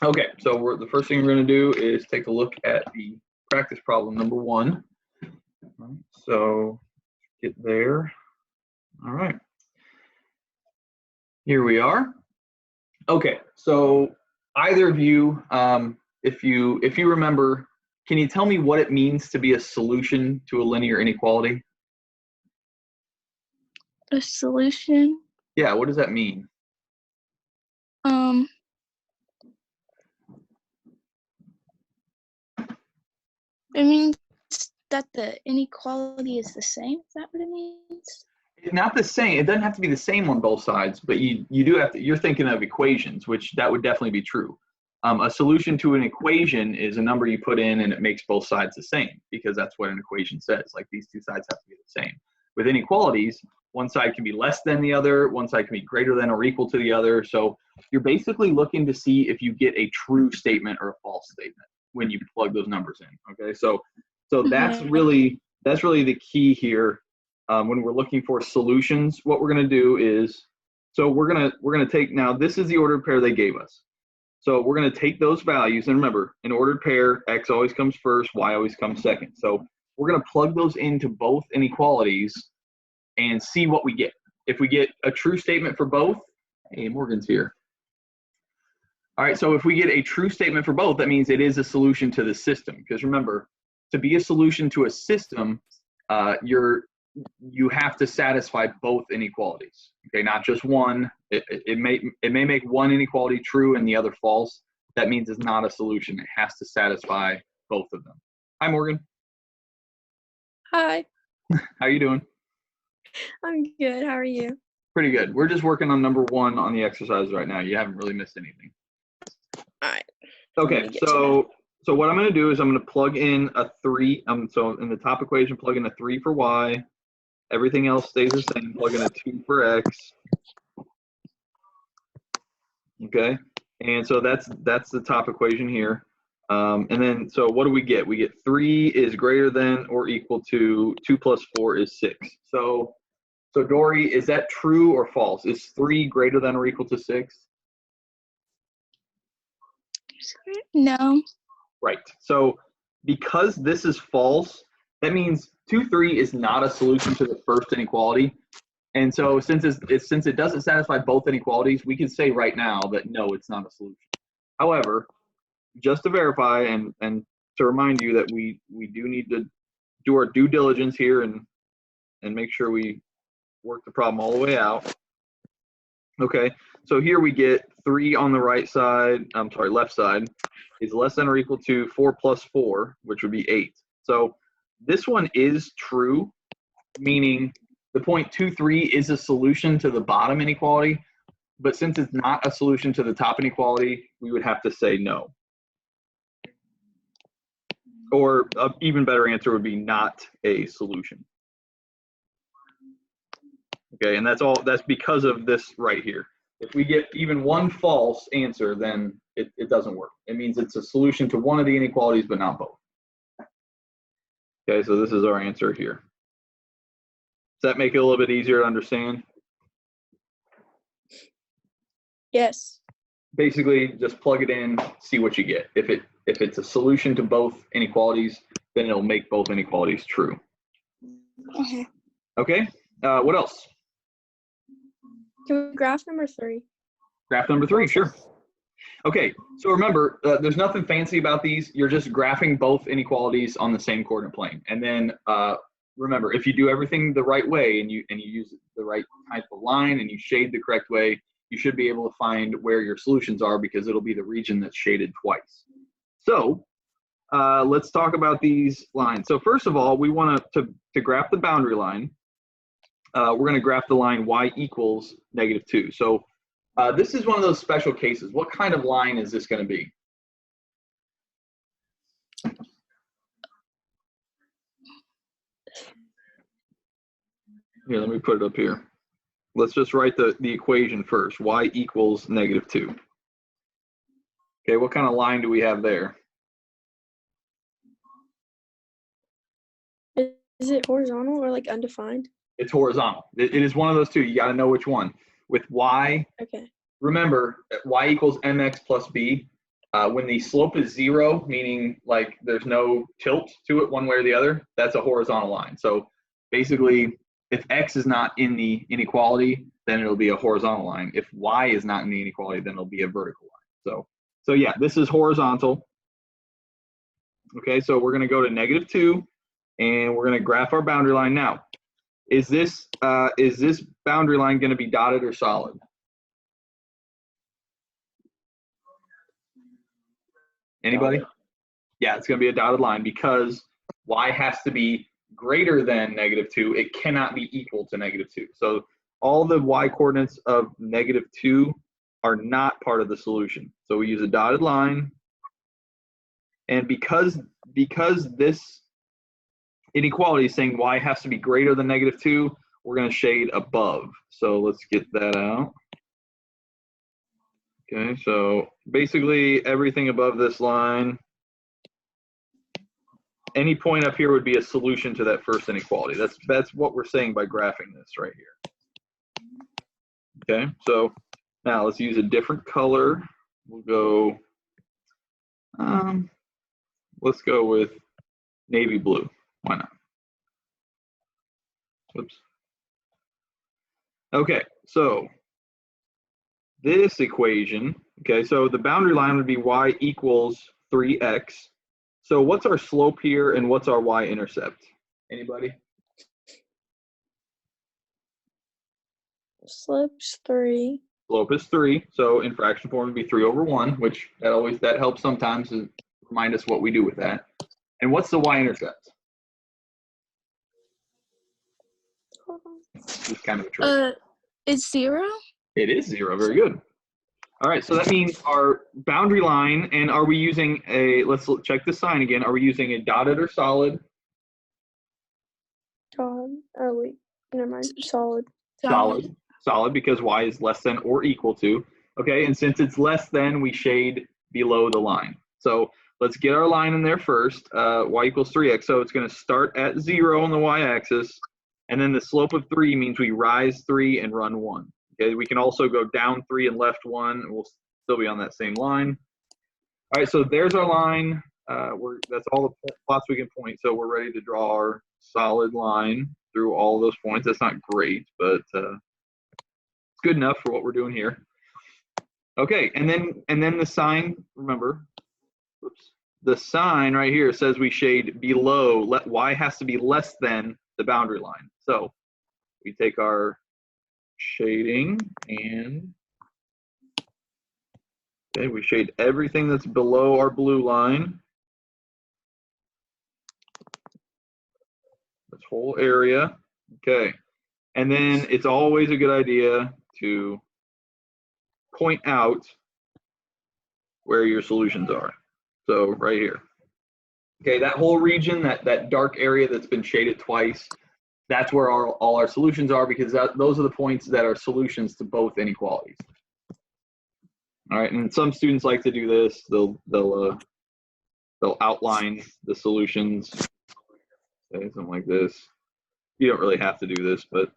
Okay, so the first thing we're going to do is take a look at the practice problem number 1. So get there. All right. Here we are. Okay, so either of you, if you remember, can you tell me what it means to be a solution to a linear inequality? A solution? Yeah, what does that mean? It means that the inequality is the same. Is that what it means? Not the same. It doesn't have to be the same on both sides, but you do have to. You're thinking of equations, which that would definitely be true. A solution to an equation is a number you put in and it makes both sides the same, because that's what an equation says. Like, these two sides have to be the same. With inequalities, one side can be less than the other, one side can be greater than or equal to the other. So you're basically looking to see if you get a true statement or a false statement when you plug those numbers in. Okay, so that's really the key here. When we're looking for solutions, what we're going to do is, so we're going to take, now this is the ordered pair they gave us. So we're going to take those values, and remember, an ordered pair, x always comes first, y always comes second. So we're going to plug those into both inequalities and see what we get. If we get a true statement for both, hey, Morgan's here. All right, so if we get a true statement for both, that means it is a solution to the system. Because remember, to be a solution to a system, you have to satisfy both inequalities. Okay, not just one. It may make one inequality true and the other false. That means it's not a solution. It has to satisfy both of them. Hi, Morgan. Hi. How you doing? I'm good. How are you? Pretty good. We're just working on number 1 on the exercise right now. You haven't really missed anything. All right. Okay, so what I'm going to do is I'm going to plug in a 3. So in the top equation, plug in a 3 for y. Everything else stays the same. Plug in a 2 for x. Okay, and so that's the top equation here. And then, so what do we get? We get 3 is greater than or equal to 2 plus 4 is 6. So Dory, is that true or false? Is 3 greater than or equal to 6? No. Right. So because this is false, that means 2, 3 is not a solution to the first inequality. And so since it doesn't satisfy both inequalities, we can say right now that no, it's not a solution. However, just to verify and to remind you that we do need to do our due diligence here and make sure we work the problem all the way out. Okay, so here we get 3 on the right side, left side, is less than or equal to 4 plus 4, which would be 8. So this one is true, meaning the point 2, 3 is a solution to the bottom inequality, but since it's not a solution to the top inequality, we would have to say no. Or an even better answer would be not a solution. Okay, and that's because of this right here. If we get even one false answer, then it doesn't work. It means it's a solution to one of the inequalities, but not both. Okay, so this is our answer here. Does that make it a little bit easier to understand? Yes. Basically, just plug it in, see what you get. If it's a solution to both inequalities, then it'll make both inequalities true. Okay, what else? Can we graph number 3? Graph number 3, sure. Okay, so remember, there's nothing fancy about these. You're just graphing both inequalities on the same coordinate plane. And then remember, if you do everything the right way and you use the right type of line and you shade the correct way, you should be able to find where your solutions are, because it'll be the region that's shaded twice. So let's talk about these lines. So first of all, we want to graph the boundary line. We're going to graph the line y equals -2. So this is one of those special cases. What kind of line is this going to be? Here, let me put it up here. Let's just write the equation first. Y equals -2. Okay, what kind of line do we have there? Is it horizontal or like undefined? It's horizontal. It is one of those two. You got to know which one. With y, okay. Remember, y equals mx plus b. When the slope is 0, meaning like there's no tilt to it one way or the other, that's a horizontal line. So basically, if x is not in the inequality, then it'll be a horizontal line. If y is not in the inequality, then it'll be a vertical line. So yeah, this is horizontal. Okay, so we're going to go to -2, and we're going to graph our boundary line now. Is this boundary line going to be dotted or solid? Anybody? Yeah, it's going to be a dotted line because y has to be greater than -2. It cannot be equal to -2. So all the y coordinates of -2 are not part of the solution. So we use a dotted line. And because this inequality is saying y has to be greater than -2, we're going to shade above. So let's get that out. Okay, so basically everything above this line, any point up here would be a solution to that first inequality. That's what we're saying by graphing this right here. Okay, so now let's use a different color. We'll go, let's go with navy blue. Why not? Whoops. Okay, so this equation, okay, so the boundary line would be y equals 3x. So what's our slope here and what's our y-intercept? Anybody? Slope's 3. Slope is 3, so in fraction form would be 3/1, which that helps sometimes to remind us what we do with that. And what's the y-intercept? It's kind of a trick. It's 0? It is 0, very good. All right, so that means our boundary line, and are we using let's check the sign again. Are we using a dotted or solid? Oh wait, never mind. Solid. Solid because y is less than or equal to. Okay, and since it's less than, we shade below the line. So let's get our line in there first. Y equals 3x, so it's going to start at 0 on the y-axis, and then the slope of 3 means we rise 3 and run 1. Okay, we can also go down 3 and left 1, and we'll still be on that same line. All right, so there's our line. That's all the plots we can point, so we're ready to draw our solid line through all those points. That's not great, but it's good enough for what we're doing here. Okay, and then the sign, remember, oops, the sign right here says we shade below, y has to be less than the boundary line. So we take our shading and okay, we shade everything that's below our blue line. This whole area. Okay. And then it's always a good idea to point out where your solutions are. So right here. Okay, that whole region, that dark area that's been shaded twice, that's where all our solutions are, because those are the points that are solutions to both inequalities. All right, and some students like to do this. They'll outline the solutions, say something like this. You don't really have to do this, but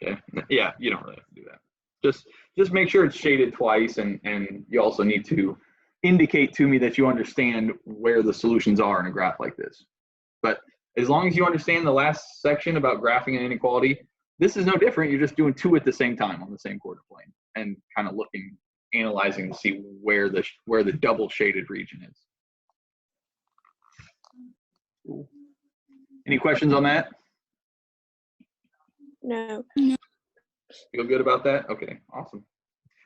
okay, yeah, you don't really have to do that. Just make sure it's shaded twice, and you also need to indicate to me that you understand where the solutions are in a graph like this. But as long as you understand the last section about graphing an inequality, this is no different. You're just doing 2 at the same time on the same coordinate plane and kind of analyzing to see where the double shaded region is. Cool. Any questions on that? No. Feel good about that? Okay, awesome.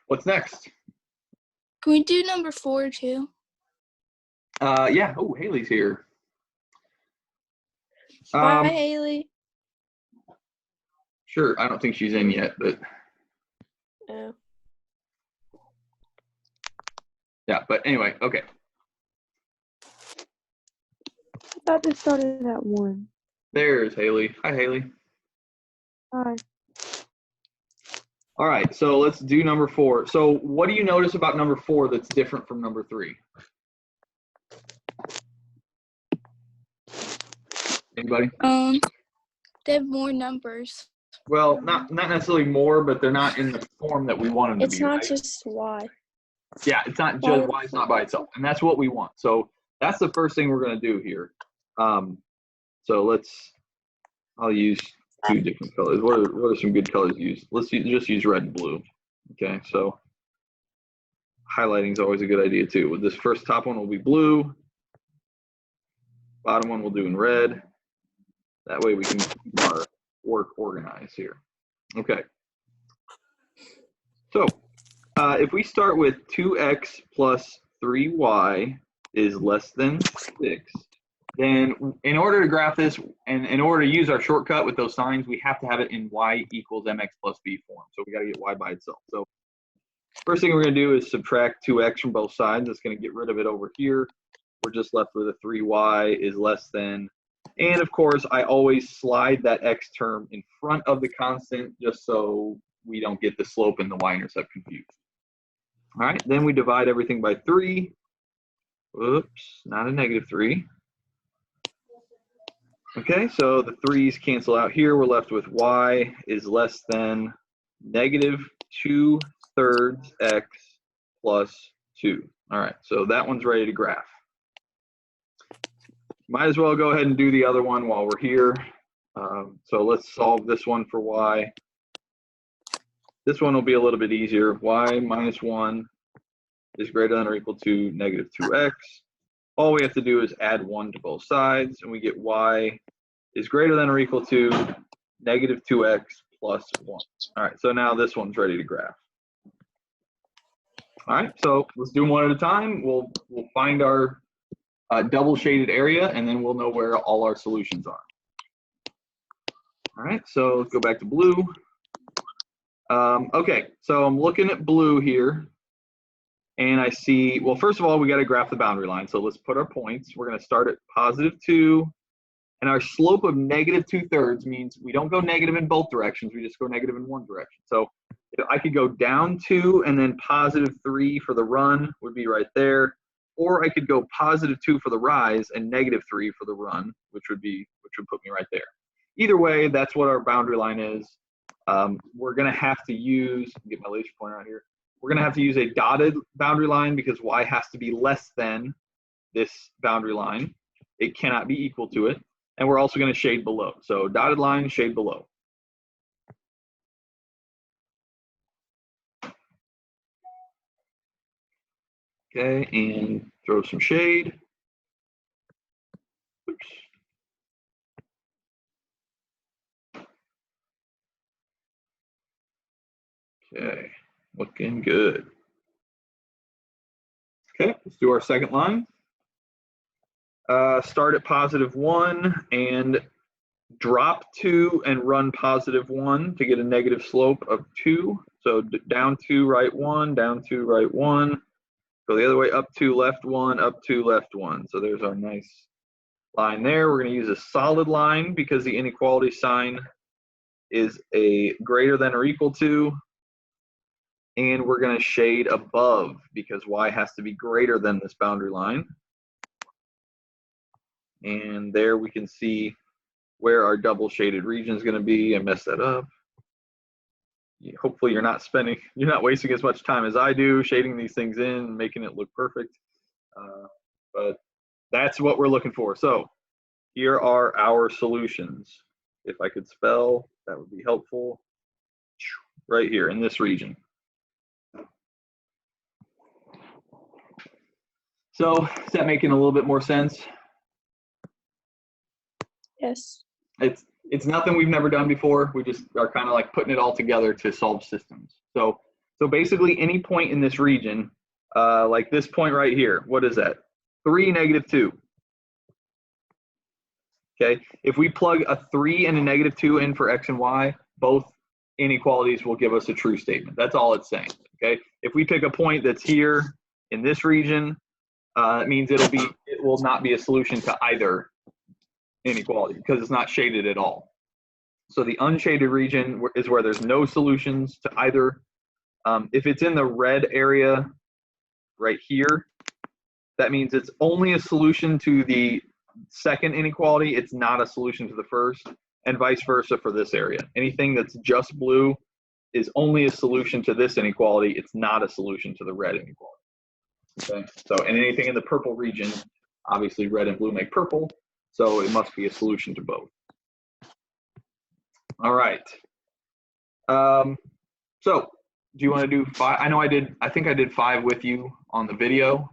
What's next? Can we do number 4 too? Yeah. Oh, Haley's here. Hi, Haley. Sure. I don't think she's in yet, but Oh. yeah. But anyway, okay. I thought this started at 1. There's Haley. Hi, Haley. Hi. All right. So let's do number 4. So what do you notice about number 4 that's different from number 3? Anybody? They have more numbers. Well, not necessarily more, but they're not in the form that we want them to It's be. not Right? just y. Yeah, it's not just y is not by itself, and that's what we want. So that's the first thing we're going to do here. So I'll use two different colors. What are some good colors to use? Just use red and blue. Okay, so highlighting is always a good idea too. With this first top one will be blue. Bottom one we'll do in red. That way we can keep our work organized here. Okay. So if we start with 2x plus 3y is less than 6, then in order to graph this and in order to use our shortcut with those signs, we have to have it in y equals mx plus b form. So we got to get y by itself. So first thing we're going to do is subtract 2x from both sides. That's going to get rid of it over here. We're just left with a 3y is less than. And of course, I always slide that x term in front of the constant just so we don't get the slope and the y-intercept confused. All right, then we divide everything by 3. Whoops, not a -3. Okay, so the 3's cancel out here. We're left with y is less than -2/3 x plus 2. All right, so that one's ready to graph. Might as well go ahead and do the other one while we're here. So let's solve this one for y. This one will be a little bit easier. Y minus 1 is greater than or equal to -2x. All we have to do is add 1 to both sides, and we get y is greater than or equal to -2x plus 1. All right, so now this one's ready to graph. All right, so let's do them one at a time. We'll find our double shaded area, and then we'll know where all our solutions are. All right, so let's go back to blue. Okay, so I'm looking at blue here, and I see, well, first of all, we got to graph the boundary line. So let's put our points. We're going to start at +2, and our slope of -2/3 means we don't go negative in both directions. We just go negative in one direction. So I could go down 2 and then +3 for the run would be right there. Or I could go +2 for the rise and -3 for the run, which would put me right there. Either way, that's what our boundary line is. We're going to have to use, get my laser pointer out here. We're going to have to use a dotted boundary line because y has to be less than this boundary line. It cannot be equal to it. And we're also going to shade below. So dotted line, shade below. Okay, and throw some shade. Oops. Okay, looking good. Okay, let's do our second line. Start at +1 and drop 2 and run +1 to get a negative slope of 2. So down 2, right 1, down 2, right 1. Go the other way, up 2, left 1, up 2, left 1. So there's our nice line there. We're going to use a solid line because the inequality sign is a greater than or equal to. And we're going to shade above because y has to be greater than this boundary line. And there we can see where our double shaded region is going to be. I messed that up. Hopefully you're not wasting as much time as I do shading these things in, making it look perfect. But that's what we're looking for. So here are our solutions. If I could spell, that would be helpful. Right here in this region. So is that making a little bit more sense? Yes. It's nothing we've never done before. We just are kind of like putting it all together to solve systems. So basically any point in this region, like this point right here, what is that? 3, -2. Okay, if we plug a 3 and a -2 in for x and y, both inequalities will give us a true statement. That's all it's saying. Okay, if we pick a point that's here in this region, it means it will not be a solution to either inequality because it's not shaded at all. So the unshaded region is where there's no solutions to either. If it's in the red area right here, that means it's only a solution to the second inequality. It's not a solution to the first. and vice versa for this area. Anything that's just blue is only a solution to this inequality. It's not a solution to the red inequality. Okay, so and anything in the purple region, obviously red and blue make purple, so it must be a solution to both. All right. So do you want to do 5? I know I think I did 5 with you on the video.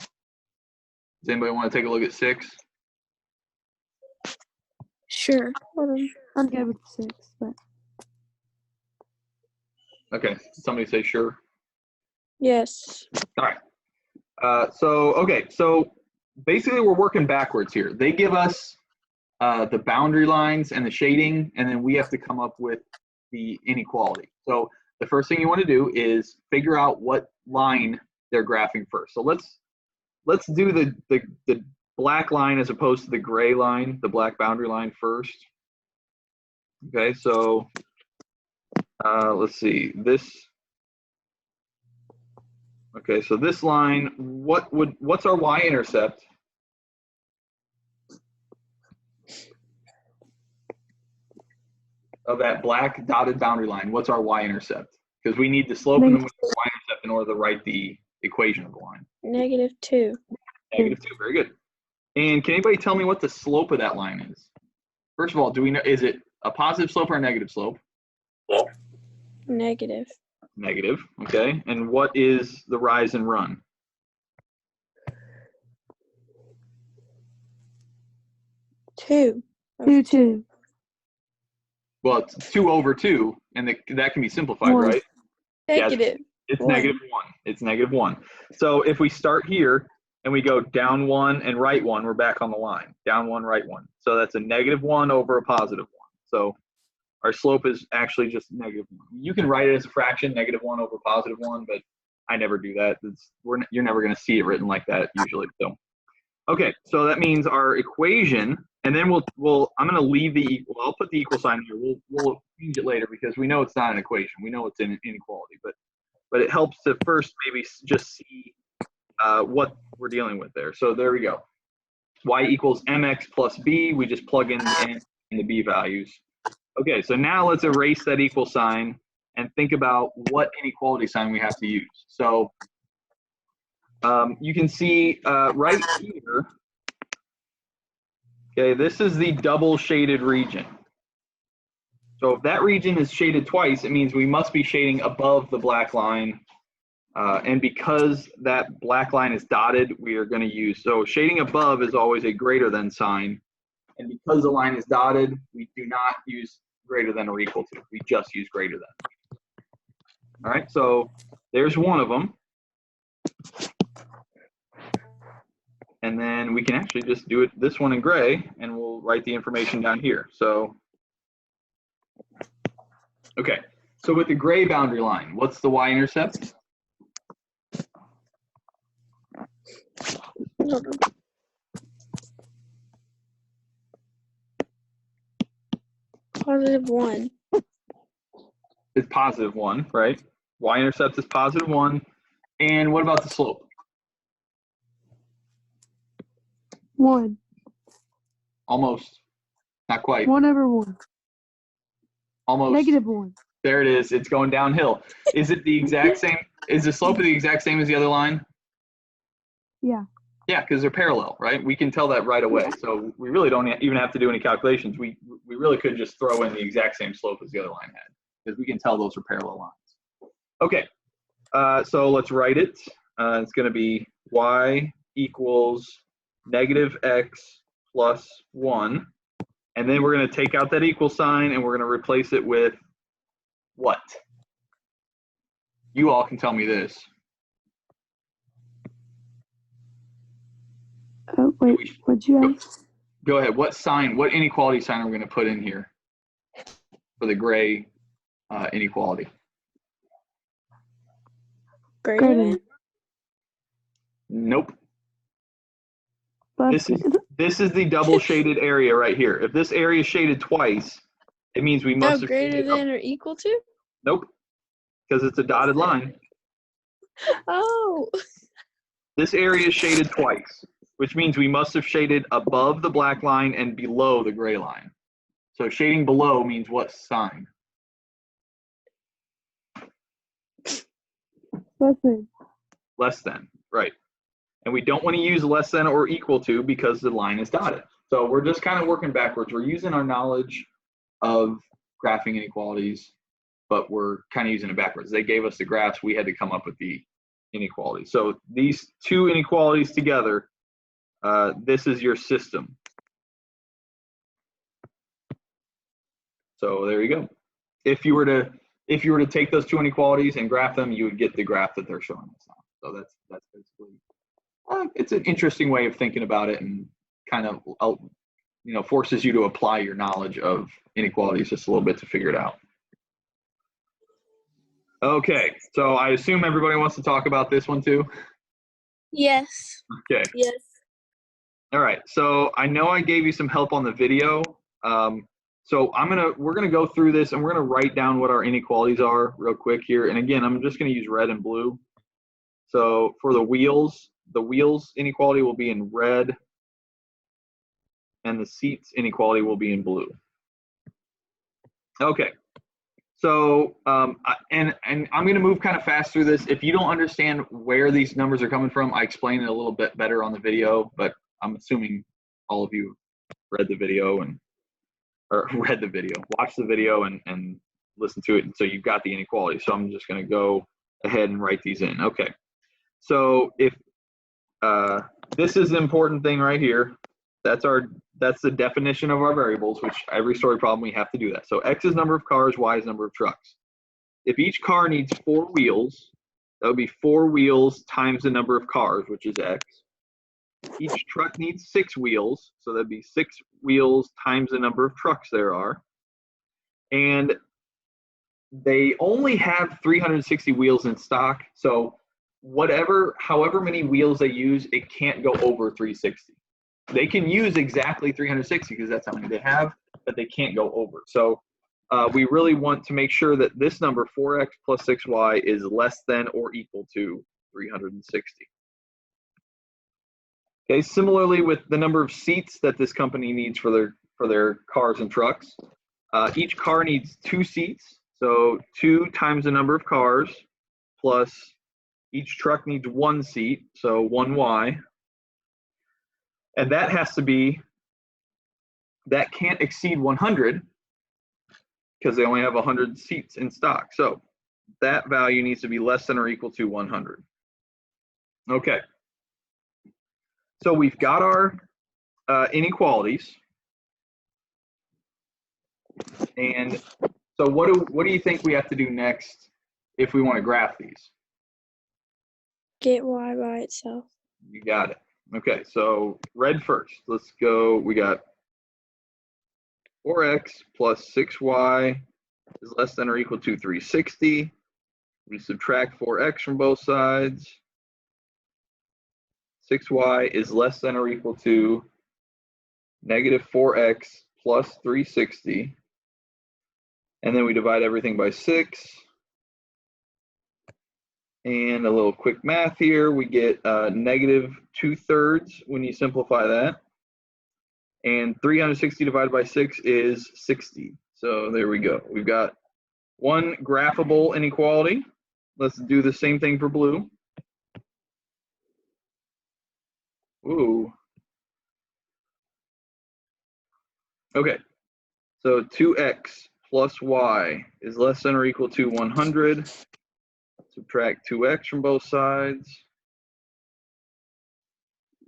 Does anybody want to take a look at 6? Sure. I'm good with 6, but Okay, somebody say sure. Yes. All right. So basically we're working backwards here. They give us the boundary lines and the shading, and then we have to come up with the inequality. So the first thing you want to do is figure out what line they're graphing first. So let's do the black line as opposed to the gray line, the black boundary line first. Okay, so let's see this. Okay, so this line, what's our y-intercept? Of that black dotted boundary line, what's our y-intercept? Because we need the slope and the y-intercept in order to write the equation of the line. -2. -2, very good. And can anybody tell me what the slope of that line is? First of all, do we know, is it a positive slope or a negative slope? Negative. Negative, okay. And what is the rise and run? 2. 2. Well, it's 2/2, and that can be simplified, One. right? Negative. It's One. -1. It's -1. So if we start here and we go down 1 and right 1, we're back on the line. Down 1, right 1. So that's a -1 over a +1. So our slope is actually just -1. You can write it as a fraction, -1 over +1, but I never do that. You're never going to see it written like that usually. So, okay, so that means our equation, and then I'm going to leave the equal. I'll put the equal sign here. We'll change it later because we know it's not an equation. We know it's an inequality, but it helps to first maybe just see what we're dealing with there. So there we go. Y equals mx plus b. We just plug in the n and the b values. Okay, so now let's erase that equal sign and think about what inequality sign we have to use. So you can see right here, okay, this is the double shaded region. So if that region is shaded twice, it means we must be shading above the black line. And because that black line is dotted, we are going to use, so shading above is always a greater than sign. And because the line is dotted, we do not use greater than or equal to. We just use greater than. All right, so there's one of them. And then we can actually just do this one in gray, and we'll write the information down here. So, okay, so with the gray boundary line, what's the y-intercept? +1. It's +1, right? Y-intercept is +1. And what about the slope? 1. Almost. Not quite. 1/1. Almost. -1. There it is. It's going downhill. Is it the exact same? Is the slope the exact same as the other line? Yeah. Yeah, because they're parallel, right? We can tell that right away. So we really don't even have to do any calculations. We really could just throw in the exact same slope as the other line had, because we can tell those are parallel lines. Okay, so let's write it. It's going to be y equals -x plus 1. And then we're going to take out that equal sign, and we're going to replace it with what? You all can tell me this. Oh, wait, what'd you ask? Go ahead. What inequality sign are we going to put in here for the gray inequality? Greater than? Nope. Plus, This is the double shaded area right here. If this area is shaded twice, it means we must have Greater shaded than or equal to? Nope, because it's a dotted line. Oh. This area is shaded twice, which means we must have shaded above the black line and below the gray line. So shading below means what sign? Listen. Less than, right. And we don't want to use less than or equal to because the line is dotted. So we're just kind of working backwards. We're using our knowledge of graphing inequalities, but we're kind of using it backwards. They gave us the graphs, we had to come up with the inequalities. So these two inequalities together, this is your system. So there you go. If you were to take those two inequalities and graph them, you would get the graph that they're showing us now. So that's basically, it's an interesting way of thinking about it, and kind of, you know, forces you to apply your knowledge of inequalities just a little bit to figure it out. Okay, so I assume everybody wants to talk about this one too? Yes. Okay. Yes. All right, so I know I gave you some help on the video. So we're gonna go through this and we're gonna write down what our inequalities are real quick here. And again, I'm just gonna use red and blue. So for the wheels inequality will be in red, and the seats inequality will be in blue. Okay. So and I'm gonna move kind of fast through this. If you don't understand where these numbers are coming from, I explain it a little bit better on the video, but I'm assuming all of you read the video watch the video and listen to it, and so you've got the inequality. So I'm just going to go ahead and write these in. Okay, so if this is the important thing right here, that's the definition of our variables, which every story problem we have to do that. So X is number of cars, Y is number of trucks. If each car needs 4 wheels, that would be 4 wheels times the number of cars, which is X. Each truck needs 6 wheels, so that'd be 6 wheels times the number of trucks there are. And they only have 360 wheels in stock, so however many wheels they use, it can't go over 360. They can use exactly 360 because that's how many they have, but they can't go over. So we really want to make sure that this number, 4x plus 6y, is less than or equal to 360. Okay, similarly with the number of seats that this company needs for their cars and trucks, each car needs 2 seats, so 2 times the number of cars, plus each truck needs 1 seat, so 1y, and that can't exceed 100 because they only have 100 seats in stock. So that value needs to be less than or equal to 100. Okay. So we've got our inequalities, and so what do you think we have to do next if we want to graph these? Get y by itself. You got it. Okay, so red first. Let's go. We got 4x plus 6y is less than or equal to 360. We subtract 4x from both sides. 6y is less than or equal to negative 4x plus 360. And then we divide everything by 6. And a little quick math here, we get negative 2/3 when you simplify that. And 360 divided by 6 is 60. So there we go. We've got one graphable inequality. Let's do the same thing for blue. Ooh. Okay, so 2x plus y is less than or equal to 100. Subtract 2x from both sides.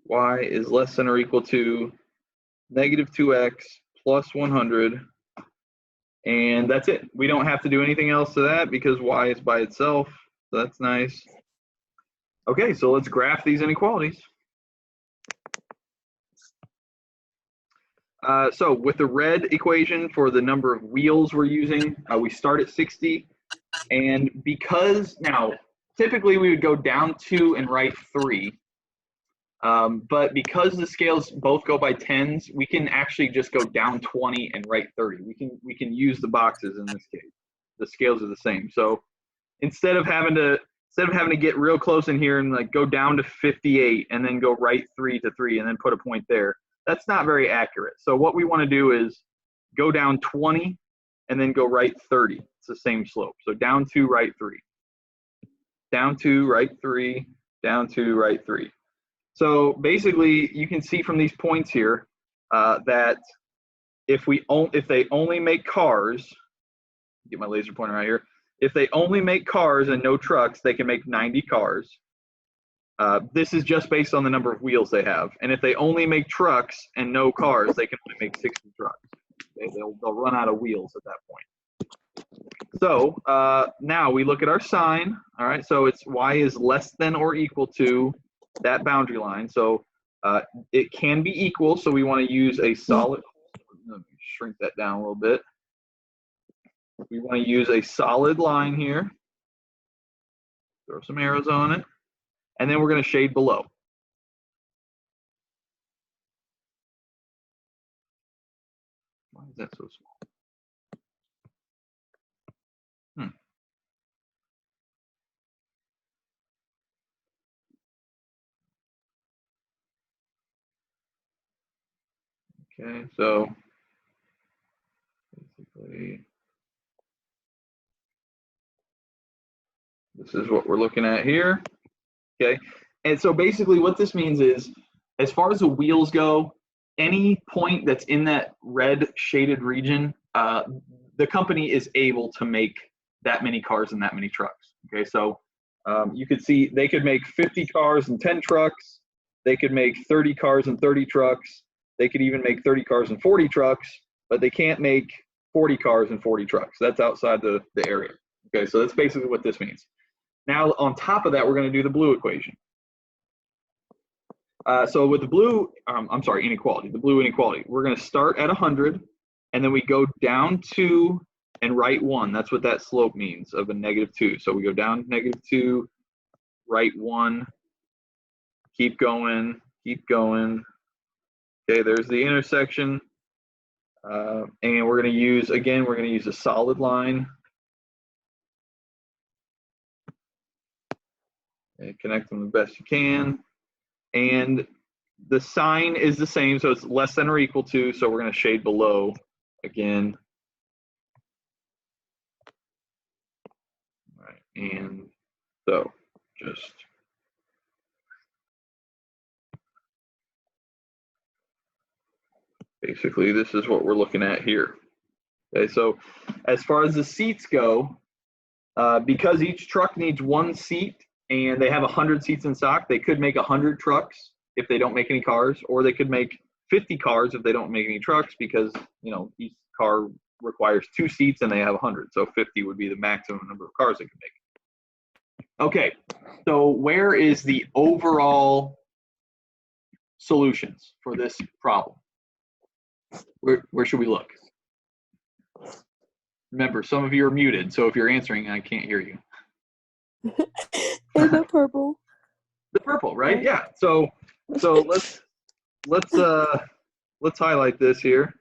Y is less than or equal to negative 2x plus 100. And that's it. We don't have to do anything else to that because y is by itself. So that's nice. Okay, so let's graph these inequalities. So with the red equation for the number of wheels we're using, we start at 60. And because now, typically we would go down 2 and write 3. But because the scales both go by tens, we can actually just go down 20 and write 30. We can use the boxes in this case. The scales are the same. So instead of having to get real close in here and like go down to 58 and then go right 3 to 3 and then put a point there, that's not very accurate. So what we want to do is go down 20, and then go right 30. It's the same slope. So down 2, right 3. Down 2, right 3. Down 2, right 3. So basically, you can see from these points here that if they only make cars, get my laser pointer right here. If they only make cars and no trucks, they can make 90 cars. This is just based on the number of wheels they have. And if they only make trucks and no cars, they can only make 60 trucks. Okay, they'll run out of wheels at that point. So now we look at our sign. All right, so it's y is less than or equal to that boundary line. So it can be equal, so we want to use a solid. Let me shrink that down a little bit. We want to use a solid line here. Throw some arrows on it. And then we're going to shade below. Why is that so small? Okay, so basically this is what we're looking at here. Okay, and so basically what this means is, as far as the wheels go, any point that's in that red shaded region, the company is able to make that many cars and that many trucks. Okay, so you could see they could make 50 cars and 10 trucks. They could make 30 cars and 30 trucks. They could even make 30 cars and 40 trucks, but they can't make 40 cars and 40 trucks. That's outside the area. Okay, so that's basically what this means. Now, on top of that, we're going to do the blue equation. So with the blue, inequality, the blue inequality, we're going to start at 100, and then we go down 2 and right 1. That's what that slope means of a -2. So we go down -2, right 1, keep going, keep going. Okay, there's the intersection. And we're going to use, again, we're going to use a solid line. And connect them the best you can. And the sign is the same, so it's less than or equal to, so we're going to shade below again. All right, and so just basically this is what we're looking at here. Okay, so as far as the seats go, because each truck needs 1 seat and they have 100 seats in stock, they could make 100 trucks if they don't make any cars, or they could make 50 cars if they don't make any trucks, because each car requires 2 seats and they have 100, so 50 would be the maximum number of cars they could make. Okay, so where is the overall solutions for this problem? Where should we look? Remember, some of you are muted, so if you're answering, I can't hear you. In the purple. The purple, right? Yeah. So let's highlight this here.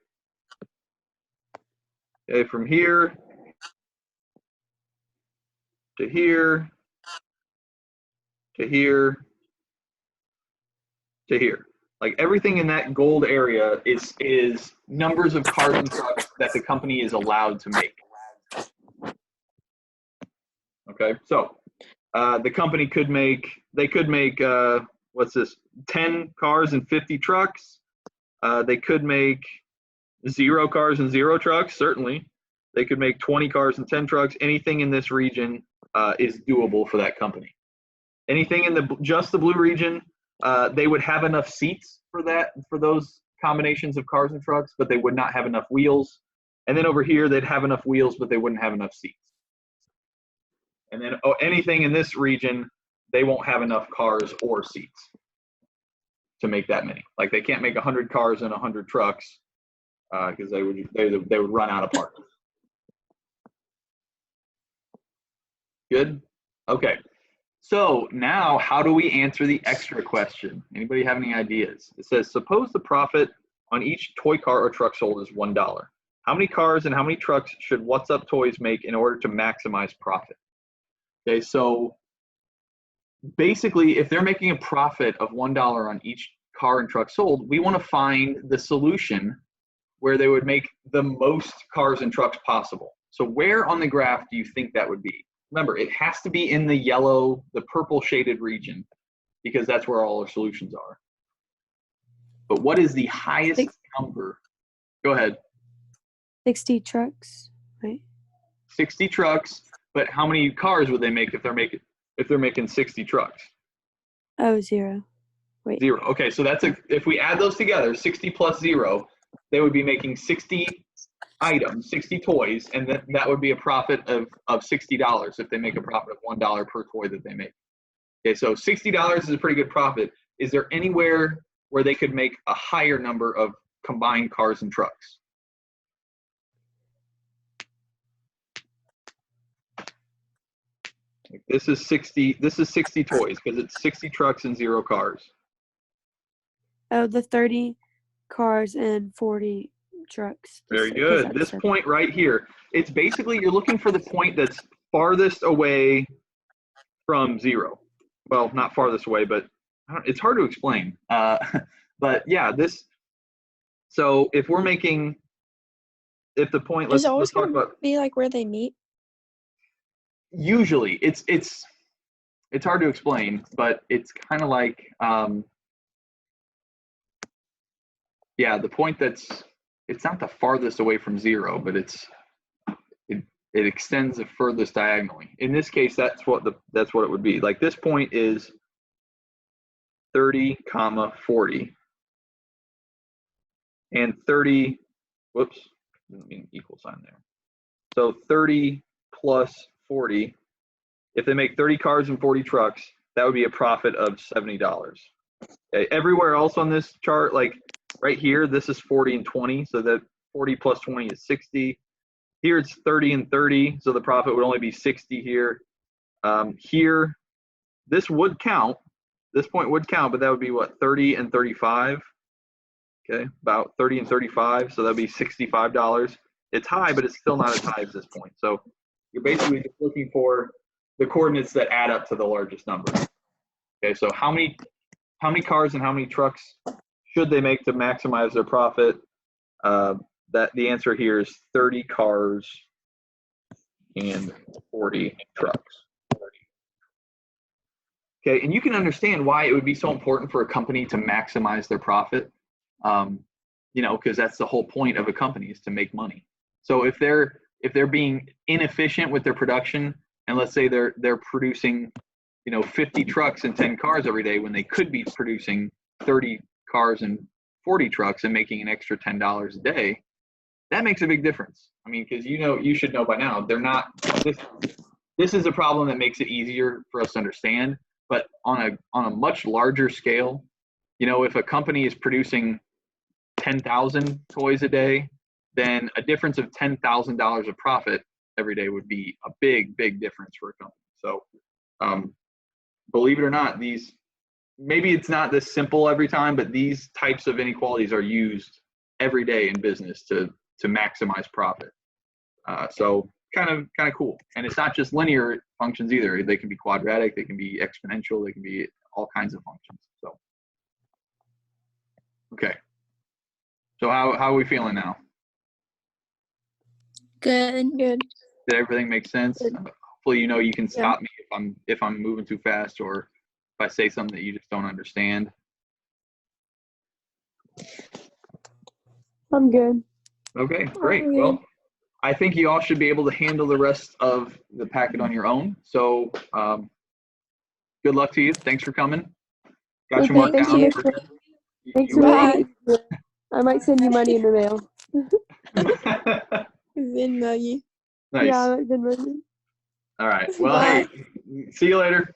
Okay, from here to here to here to here. Like everything in that gold area is numbers of cars and trucks that the company is allowed to make. Okay, so the company could make, what's this, 10 cars and 50 trucks. They could make 0 cars and 0 trucks, certainly. They could make 20 cars and 10 trucks. Anything in this region is doable for that company. Anything in just the blue region, they would have enough seats for those combinations of cars and trucks, but they would not have enough wheels. And then over here, they'd have enough wheels, but they wouldn't have enough seats. And then anything in this region, they won't have enough cars or seats to make that many. Like they can't make 100 cars and 100 trucks because they would run out of parts. Good? Okay. So now how do we answer the extra question? Anybody have any ideas? It says, suppose the profit on each toy car or truck sold is $1. How many cars and how many trucks should What's Up Toys make in order to maximize profit? Okay, so basically, if they're making a profit of $1 on each car and truck sold, we want to find the solution where they would make the most cars and trucks possible. So where on the graph do you think that would be? Remember, it has to be in the yellow, the purple shaded region, because that's where all our solutions are. But what is the highest number? Go ahead. 60 trucks, right? 60 trucks, but how many cars would they make if they're making 60 trucks? Oh, 0. Wait. 0. Okay, so if we add those together, 60 plus 0, they would be making 60 items, 60 toys, and that would be a profit of $60 if they make a profit of $1 per toy that they make. Okay, so $60 is a pretty good profit. Is there anywhere where they could make a higher number of combined cars and trucks? This is 60 toys because it's 60 trucks and 0 cars. Oh, the 30 cars and 40 trucks. Very good. This point right here, it's basically you're looking for the point that's farthest away from 0. Well, not farthest away, but it's hard to explain. But yeah, so if we're making, if the point, let's talk about, be like where they meet. Usually it's hard to explain, but it's kind of like, yeah, the point it's not the farthest away from 0, but it extends the furthest diagonally. In this case, that's what it would be. Like this point is 30, 40, and 30. Whoops, didn't mean equal sign there. So 30 plus 40. If they make 30 cars and 40 trucks, that would be a profit of $70. Okay. Everywhere else on this chart, like right here, this is 40 and 20, so that 40 plus 20 is 60. Here it's 30 and 30, so the profit would only be 60 here. Here, this would count. This point would count, but that would be what, 30 and 35? Okay, about 30 and 35, so that would be $65. It's high, but it's still not as high as this point. So you're basically just looking for the coordinates that add up to the largest number. Okay, so how many cars and how many trucks should they make to maximize their profit? That the answer here is 30 cars and 40 trucks. Okay, and you can understand why it would be so important for a company to maximize their profit. Because that's the whole point of a company, is to make money. So if they're being inefficient with their production, and let's say they're producing 50 trucks and 10 cars every day when they could be producing 30 cars and 40 trucks and making an extra $10 a day, that makes a big difference. I mean, because you should know by now, they're not, this is a problem that makes it easier for us to understand, but on a much larger scale, if a company is producing 10,000 toys a day, then a difference of $10,000 of profit every day would be a big, big difference for a company. So believe it or not, maybe it's not this simple every time, but these types of inequalities are used every day in business to maximize profit. So kind of cool. And it's not just linear functions either. They can be quadratic, they can be exponential, they can be all kinds of functions. So okay. So how are we feeling now? Good. Good. Did everything make sense? Good. Hopefully, you can stop me if I'm moving too fast, or if I say something that you just don't understand. I'm good. Okay, great. Well, I think you all should be able to handle the rest of the packet on your own. So good luck to you. Thanks for coming. Got your mark Thank down. you. Thanks for Bye. I might send you money in the mail. Venmo you. Nice. Yeah, I might Venmo you. All right. Well, Bye. hey, see you later.